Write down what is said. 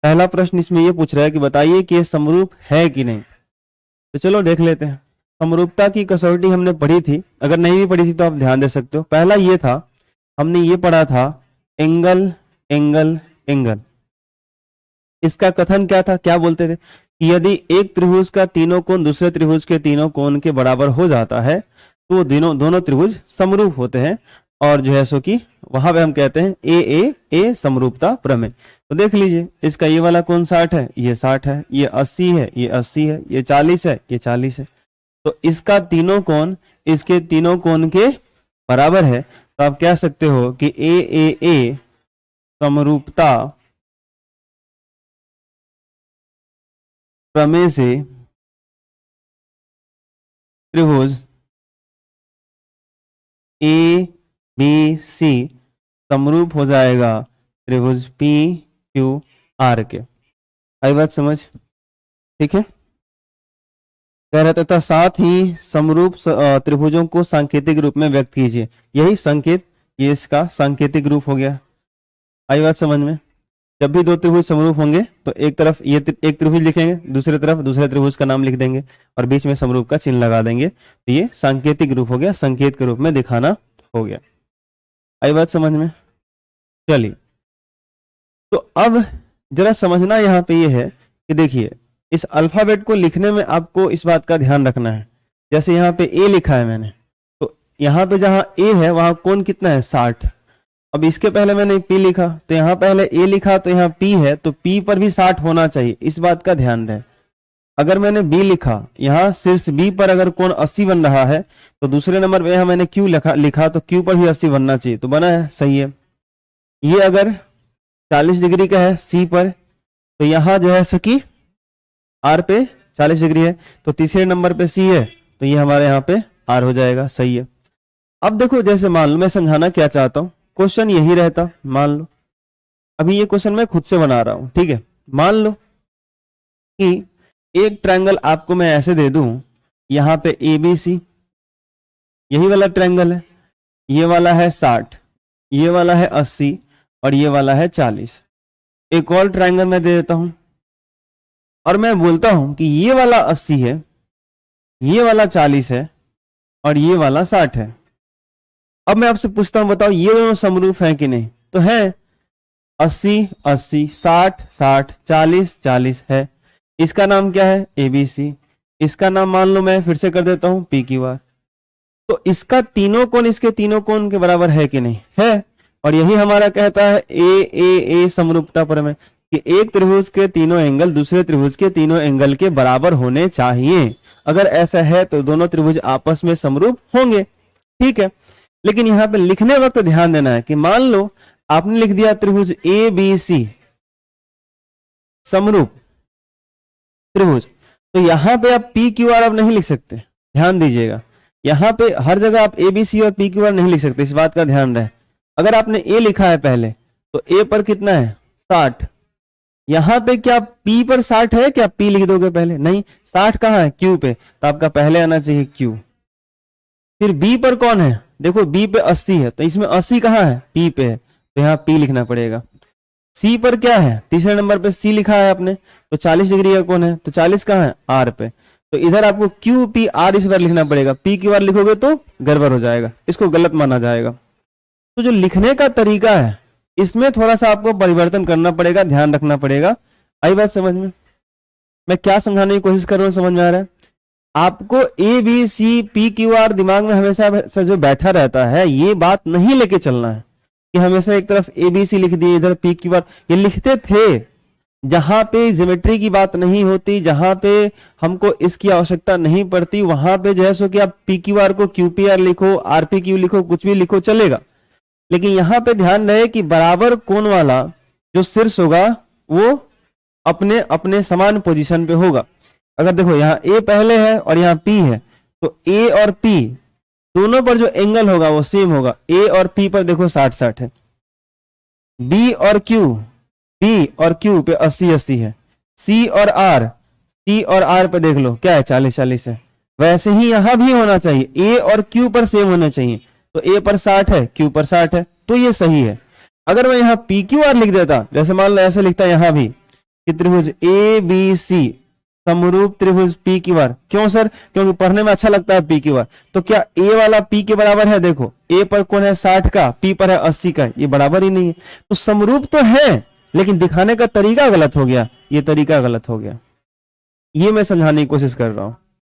पहला प्रश्न इसमें ये पूछ रहा है कि बताइए कि ये समरूप है कि नहीं। तो चलो देख लेते हैं। समरूपता की कसौटी हमने पढ़ी थी, अगर नहीं भी पढ़ी थी तो आप ध्यान दे सकते हो। पहला ये था, हमने ये पढ़ा था एंगल एंगल एंगल। इसका कथन क्या था, क्या बोलते थे कि यदि एक त्रिभुज का तीनों कोण दूसरे त्रिभुज के तीनों कोण के बराबर हो जाता है तो दोनों त्रिभुज समरूप होते हैं, और जो है सो कि वहां पे हम कहते हैं ए समरूपता प्रमेय। तो देख लीजिए, इसका ये वाला कोण 60 है, ये 60 है, ये 80 है, ये 80 है, ये 40 है, ये 40 है। तो इसका तीनों कोण इसके तीनों कोण के बराबर है। तो आप कह सकते हो कि ए समरूपता प्रमेय से त्रिभुज ए बी सी समरूप हो जाएगा त्रिभुज पी क्यू आर के। आई बात समझ? ठीक है। कह रहे तथा साथ ही समरूप त्रिभुजों को सांकेतिक रूप में व्यक्त कीजिए। यही संकेत, ये इसका सांकेतिक रूप हो गया। आई बात समझ में? जब भी दो त्रिभुज समरूप होंगे तो एक तरफ ये एक त्रिभुज लिखेंगे, दूसरी तरफ दूसरे त्रिभुज का नाम लिख देंगे और बीच में समरूप का चिन्ह लगा देंगे। तो ये सांकेतिक रूप हो गया, संकेत के रूप में दिखाना हो गया। आई बात समझ में? चलिए, तो अब जरा समझना यहाँ पे ये है कि देखिए, इस अल्फाबेट को लिखने में आपको इस बात का ध्यान रखना है। जैसे यहाँ पे ए लिखा है मैंने, तो यहाँ पे जहां ए है वहां कोण कितना है, 60। अब इसके पहले मैंने पी लिखा, तो यहाँ पहले ए लिखा, तो यहाँ पी है, तो पी पर भी 60 होना चाहिए, इस बात का ध्यान रहे। अगर मैंने बी लिखा, यहाँ शीर्ष बी पर अगर कोण 80 बन रहा है, तो दूसरे नंबर पे यहाँ मैंने क्यू लिखा तो क्यू पर भी 80 बनना चाहिए। तो बना है, सही है। ये अगर 40 डिग्री का है सी पर, तो यहाँ जो है सकी आर पे 40 डिग्री है, तो तीसरे नंबर पे सी है, तो ये हमारे यहाँ पे आर हो जाएगा। सही है। अब देखो, जैसे मान लो, मैं समझाना क्या चाहता हूं, क्वेश्चन यही रहता। मान लो अभी ये क्वेश्चन मैं खुद से बना रहा हूं, ठीक है। मान लो कि एक ट्रायंगल आपको मैं ऐसे दे दूं, यहां पे ए बी सी, यही वाला ट्रायंगल है, ये वाला है 60, ये वाला है 80 और ये वाला है 40। एक और ट्रायंगल मैं दे देता हूं और मैं बोलता हूं कि ये वाला 80 है, ये वाला 40 है और ये वाला 60 है। अब मैं आपसे पूछता हूं, बताओ ये दोनों समरूप हैं कि नहीं? तो है। 80 80, 60 60, 40 40 है। इसका नाम क्या है, एबीसी। इसका नाम मान लो मैं फिर से कर देता हूं, पी क्यू आर। तो इसका तीनों कोण इसके तीनों कोण के बराबर है कि नहीं? है। और यही हमारा कहता है ए समरूपता प्रमेय कि एक त्रिभुज के तीनों एंगल दूसरे त्रिभुज के तीनों एंगल के बराबर होने चाहिए। अगर ऐसा है तो दोनों त्रिभुज आपस में समरूप होंगे। ठीक है। लेकिन यहां पे लिखने वक्त ध्यान देना है कि मान लो आपने लिख दिया त्रिभुज ए बी सी समरूप त्रिभुज, तो यहां पे आप पी क्यू आर अब नहीं लिख सकते। ध्यान दीजिएगा, यहां पे हर जगह आप ए बी सी और पी क्यू आर नहीं लिख सकते, इस बात का ध्यान रहे। अगर आपने ए लिखा है पहले, तो ए पर कितना है, 60। यहां पे क्या पी पर 60 है? क्या पी लिख दोगे पहले? नहीं, 60 कहां है, क्यू पे, तो आपका पहले आना चाहिए क्यू। फिर बी पर कौन है, देखो बी पे 80 है, तो इसमें 80 कहां है, पी पे है, तो यहाँ पी लिखना पड़ेगा। सी पर क्या है, तीसरे नंबर पे सी लिखा है आपने, तो 40 डिग्री का कौन है, तो 40 कहां है, आर पे, तो इधर आपको क्यू पी आर इस बार लिखना पड़ेगा। पी क्यू आर लिखोगे तो गड़बड़ हो जाएगा, इसको गलत माना जाएगा। तो जो लिखने का तरीका है इसमें थोड़ा सा आपको परिवर्तन करना पड़ेगा, ध्यान रखना पड़ेगा। आई बात समझ में? मैं क्या समझाने की कोशिश कर रहा हूं, समझ में आ रहा है आपको? A B C P Q R दिमाग में हमेशा जो बैठा रहता है, ये बात नहीं लेके चलना है कि हमेशा एक तरफ ए बी सी लिख दिए, इधर पी क्यू आर। ये लिखते थे जहां पे ज्योमेट्री की बात नहीं होती, जहां पे हमको इसकी आवश्यकता नहीं पड़ती, वहां पे जो है सो कि आप पी क्यू आर को क्यू पी आर लिखो, आर पी क्यू लिखो, कुछ भी लिखो चलेगा। लेकिन यहां पे ध्यान रहे कि बराबर कोण वाला जो शीर्ष होगा वो अपने अपने समान पोजीशन पे होगा। अगर देखो यहाँ ए पहले है और यहाँ पी है, तो ए और पी दोनों पर जो एंगल होगा वो सेम होगा। ए और पी पर देखो 60 60 है। बी और क्यू पे 80 80 है। सी और आर पे देख लो क्या है, 40 40 है। वैसे ही यहां भी होना चाहिए, ए और क्यू पर सेम होना चाहिए। तो ए पर 60 है, क्यू पर 60 है, तो ये सही है। अगर मैं यहाँ पी क्यू आर लिख देता, जैसे मान लो ऐसे लिखता यहां भी कि त्रिभुज ए बी सी समरूप त्रिभुज पी क्यू आर। क्यों सर? क्योंकि पढ़ने में अच्छा लगता है पी क्यू आर। तो क्या ए वाला पी के बराबर है? देखो ए पर कौन है 60 का, पी पर है 80 का, ये बराबर ही नहीं है। तो समरूप तो है लेकिन दिखाने का तरीका गलत हो गया, ये तरीका गलत हो गया। ये मैं समझाने की कोशिश कर रहा हूं।